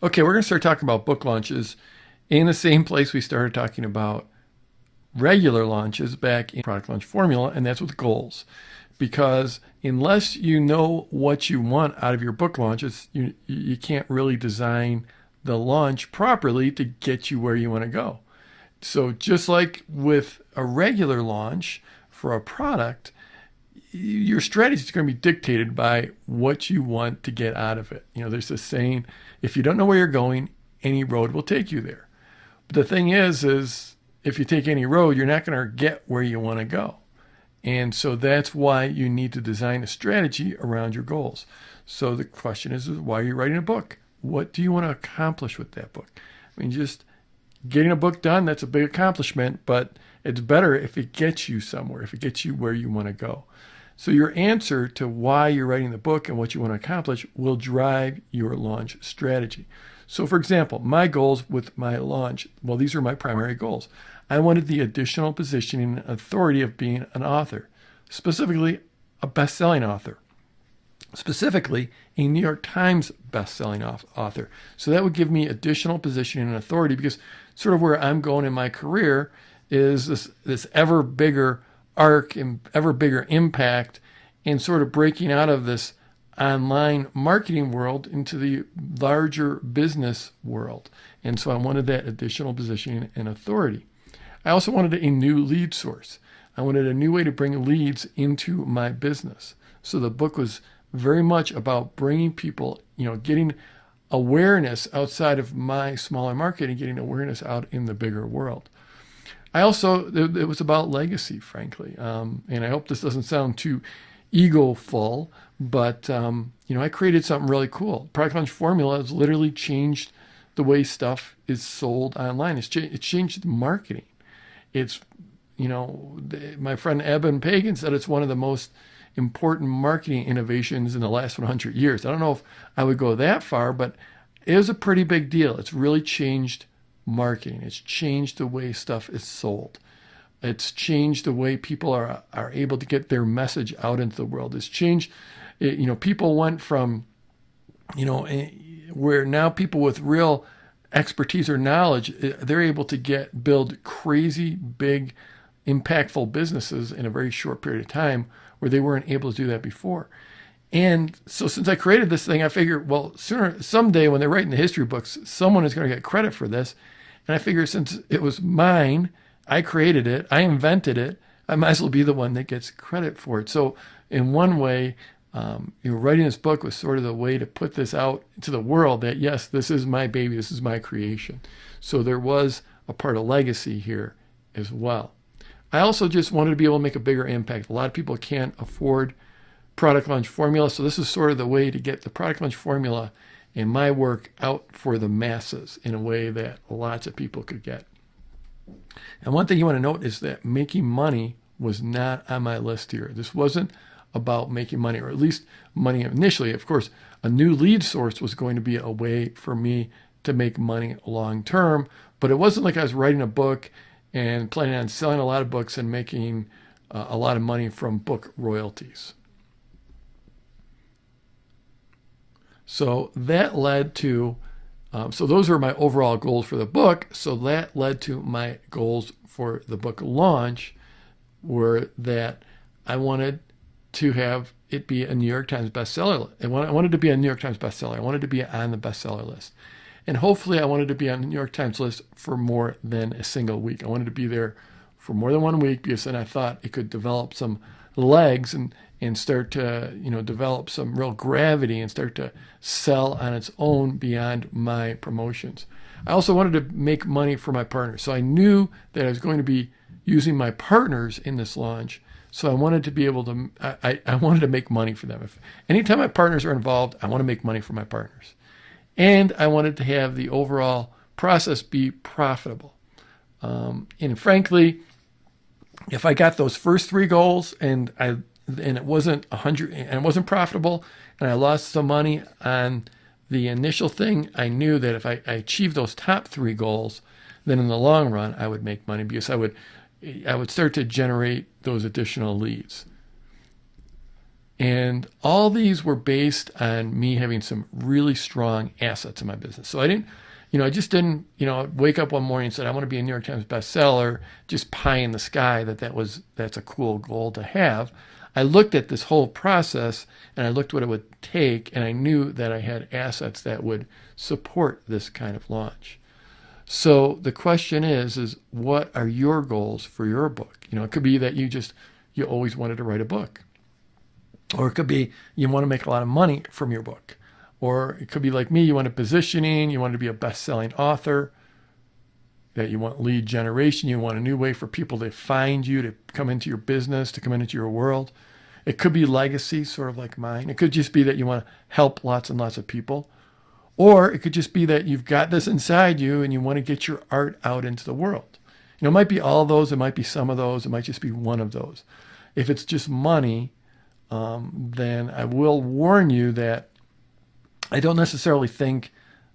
Okay, we're going to start talking about book launches in the same place we started talking about regular launches back in product launch formula, and that's with goals. Because unless you know what you want out of your book launches, you can't really design the launch properly to get you where you want to go. So just like with a regular launch for a product, your strategy is going to be dictated by what you want to get out of it. There's this saying, if you don't know where you're going, any road will take you there. But the thing is if you take any road, you're not going to get where you want to go. And so that's why you need to design a strategy around your goals. So the question is why are you writing a book? What do you want to accomplish with that book? I mean, just getting a book done, that's a big accomplishment, but it's better if it gets you somewhere, if it gets you where you want to go. So your answer to why you're writing the book and what you want to accomplish will drive your launch strategy. So for example, my goals with my launch, well, these are my primary goals. I wanted the additional positioning and authority of being an author, specifically a best-selling author, specifically a New York Times best-selling author. So that would give me additional positioning and authority, because sort of where I'm going in my career is this ever bigger arc and ever bigger impact, and sort of breaking out of this online marketing world into the larger business world. And so I wanted that additional positioning and authority. I also wanted a new lead source. I wanted a new way to bring leads into my business. So the book was very much about bringing people, getting awareness outside of my smaller market and getting awareness out in the bigger world. It was about legacy, frankly. And I hope this doesn't sound too ego-full, but, I created something really cool. Product Launch Formula has literally changed the way stuff is sold online. It's changed marketing. It's, my friend Eben Pagan said it's one of the most important marketing innovations in the last 100 years. I don't know if I would go that far, but it was a pretty big deal. It's really changed marketing. It's changed the way stuff is sold. It's changed the way people are able to get their message out into the world. It's changed, people went from, where now people with real expertise or knowledge, they're able to build crazy, big, impactful businesses in a very short period of time where they weren't able to do that before. And so since I created this thing, I figured, well, someday when they're writing the history books, someone is going to get credit for this. And I figured since it was mine, I created it, I invented it, I might as well be the one that gets credit for it. So in one way, writing this book was sort of the way to put this out to the world that, yes, this is my baby, this is my creation. So there was a part of legacy here as well. I also just wanted to be able to make a bigger impact. A lot of people can't afford Product Launch Formula, so this is sort of the way to get the Product Launch Formula and my work out for the masses in a way that lots of people could get. And one thing you want to note is that making money was not on my list here. This wasn't about making money, or at least money initially. Of course, a new lead source was going to be a way for me to make money long term, but it wasn't like I was writing a book and planning on selling a lot of books and making a lot of money from book royalties. So that led to, so those are my overall goals for the book. So that led to my goals for the book launch, were that I wanted to have it be a New York Times bestseller. I wanted to be a New York Times bestseller. I wanted to be on the bestseller list. And hopefully I wanted to be on the New York Times list for more than a single week. I wanted to be there for more than 1 week, because then I thought it could develop some legs and start to, develop some real gravity and start to sell on its own beyond my promotions. I also wanted to make money for my partners. So I knew that I was going to be using my partners in this launch. So I wanted to be able to, I wanted to make money for them. Anytime my partners are involved, I want to make money for my partners. And I wanted to have the overall process be profitable. And frankly, if I got those first three goals and it wasn't 100 and it wasn't profitable, and I lost some money on the initial thing, I knew that if I achieved those top three goals, then in the long run I would make money, because I would start to generate those additional leads. And all these were based on me having some really strong assets in my business. So I didn't, I just didn't, wake up one morning and said, I want to be a New York Times bestseller, just pie in the sky that's a cool goal to have. I looked at this whole process and I looked what it would take, and I knew that I had assets that would support this kind of launch. So the question is what are your goals for your book? It could be that you always wanted to write a book. Or it could be you want to make a lot of money from your book. Or it could be like me, you want a positioning, you want to be a best-selling author, that you want lead generation, you want a new way for people to find you, to come into your business, to come into your world. It could be legacy, sort of like mine. It could just be that you want to help lots and lots of people. Or it could just be that you've got this inside you and you want to get your art out into the world. It might be all of those, it might be some of those, it might just be one of those. If it's just money, then I will warn you that I don't necessarily think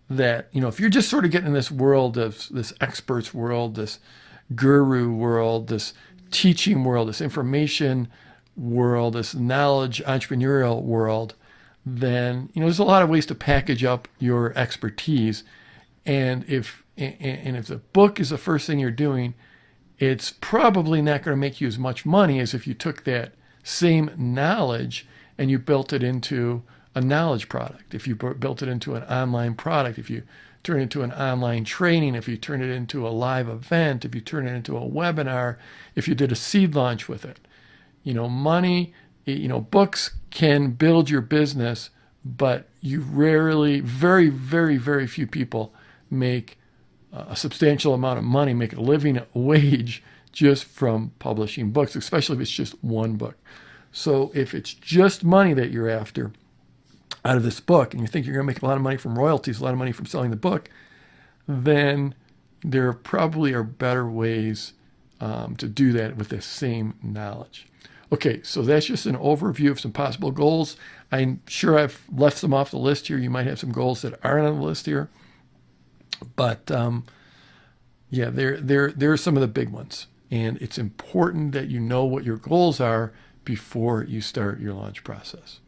that, if you're just sort of getting in this world of this experts world, this guru world, this teaching world, this information world, this knowledge entrepreneurial world, then, there's a lot of ways to package up your expertise. And if the book is the first thing you're doing, it's probably not going to make you as much money as if you took that same knowledge and you built it into a knowledge product. If you built it into an online product, if you turn it into an online training, if you turn it into a live event, if you turn it into a webinar, if you did a seed launch with it. Money, books can build your business, but you rarely, very, very, very few people make a substantial amount of money, make a living wage just from publishing books, especially if it's just one book. So if it's just money that you're after out of this book, and you think you're going to make a lot of money from royalties, a lot of money from selling the book, then there probably are better ways to do that with the same knowledge. Okay, so that's just an overview of some possible goals. I'm sure I've left some off the list here. You might have some goals that aren't on the list here. But yeah, there are some of the big ones. And it's important that you know what your goals are before you start your launch process.